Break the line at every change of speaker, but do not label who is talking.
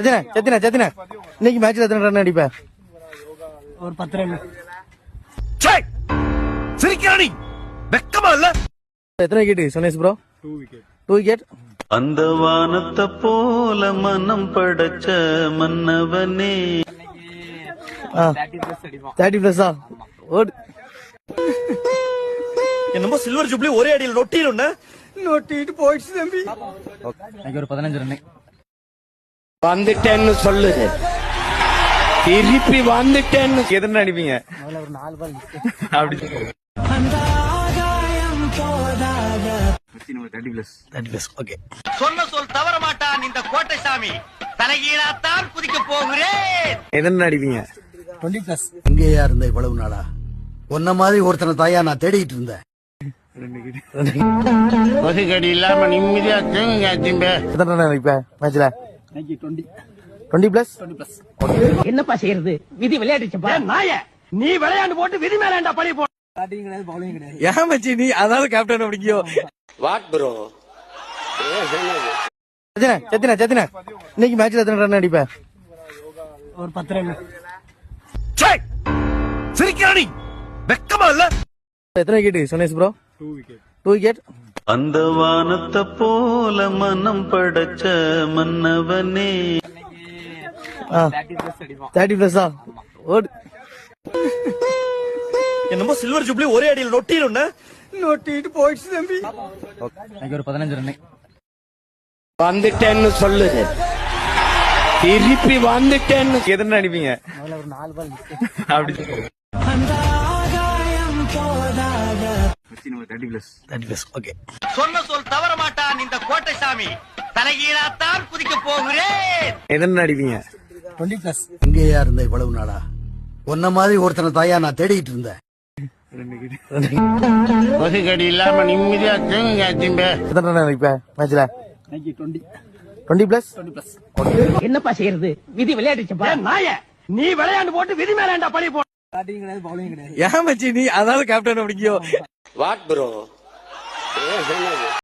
சத்தினா இன்னைக்கு மேட்ச்ல எத்தனை ரன் அடிப்ப?
ஒரு 10 ரன்.
சிரிக்கிறானி வெக்கமா இல்ல?
எத்தனை விக்கெட் சொன்னேஸ் ப்ரோ? 2 விக்கெட்.
அந்த வானத்தை போல மனம் படைச்ச மன்னவனே
30+ ஓடு.
என்னமோ சில்வர் ஜூப்ளி ஒரே அடியில் நொட்டிடும்னா
நோட்டிட்டு போயிடுச்சு தம்பி.
எனக்கு ஒரு 15 ரன்.
வந்துட்டேன்னு சொல்லு, திருப்பி வந்துட்டேன்னு.
எத்தனை அடிப்பீங்க?
ஒரு 4 பால்
அப்படி
30+. ஓகே.
சொன்ன சொல் தவற மாட்டான் இந்த கோட்டை சாமி. தலைகீழாத்தான் குதிக்க போகிறேன்.
எத்தனை அடிப்பீங்க?
20+.
எங்கேயா இருந்த இவ்வளவு நாளா? உன்ன மாதிரி ஒருத்தனை தாயா நான் தேடிட்டு இருந்தேன்.
பசுக்கடி இல்லாம நிம்மதியா தூங்குங்க திம்ப.
எத்தனை ரன் அடிப்ப மேட்ச்ல? 20+.
என்னப்பா செய்யறது, விதி விளையாடுச்சுப்பா.
நாய நீ விளையாண்டு போட்டு விதி மேலேண்டா பழி போ.
பேட்டிங் கிடையாது, பவுலிங் கிடையாது. ஏன் மச்சி நீ அதாவது கேப்டன் அப்படிங்கியோ?
What bro?
சத்தினா இன்னைக்கு மேட்ச்ல எத்தனை ரன் அடிப்ப?
ஒரு 10 ரன்.
சிரிக்கிறானி வெக்கமா இல்ல?
எத்தனை விக்கெட் சொன்னேஸ் ப்ரோ? 2 விக்கெட்.
அந்த வானத்தை போல மனம் படைச்ச மன்னவனே
30+ ஓடு.
என்னமோ சில்வர் ஜூப்ளி ஒரே அடியில் நொட்டிடும்னா
நோட்டிட்டு போயிடுச்சு தம்பி.
எனக்கு ஒரு 15 ரன்.
வந்துட்டேன்னு சொல்லு, திருப்பி வந்துட்டேன்னு.
எத்தனை அடிப்பீங்க?
ஒரு 4 பால்
அப்படி
30+. ஓகே.
சொன்ன சொல் தவற மாட்டான் இந்த கோட்டை சாமி. தலைகீழாத்தான் குதிக்க போகிறேன்.
எத்தனை அடிப்பீங்க?
20+.
எங்கேயா இருந்த இவ்வளவு நாளா? உன்ன மாதிரி ஒருத்தனை தாயா நான் தேடிட்டு இருந்தேன்.
பசுக்கடி இல்லாம நிம்மதியா தூங்குங்க திம்ப.
எத்தனை ரன் அடிப்ப மேட்ச்ல? 20+.
என்னப்பா செய்யறது, விதி விளையாடுச்சுப்பா.
நாய நீ விளையாண்டு போட்டு விதி மேலேண்டா பழி போ.
பேட்டிங் கிடையாது, பவுலிங் கிடையாது. ஏன் மச்சி நீ அதாவது கேப்டன் அப்படிங்கியோ?
What bro?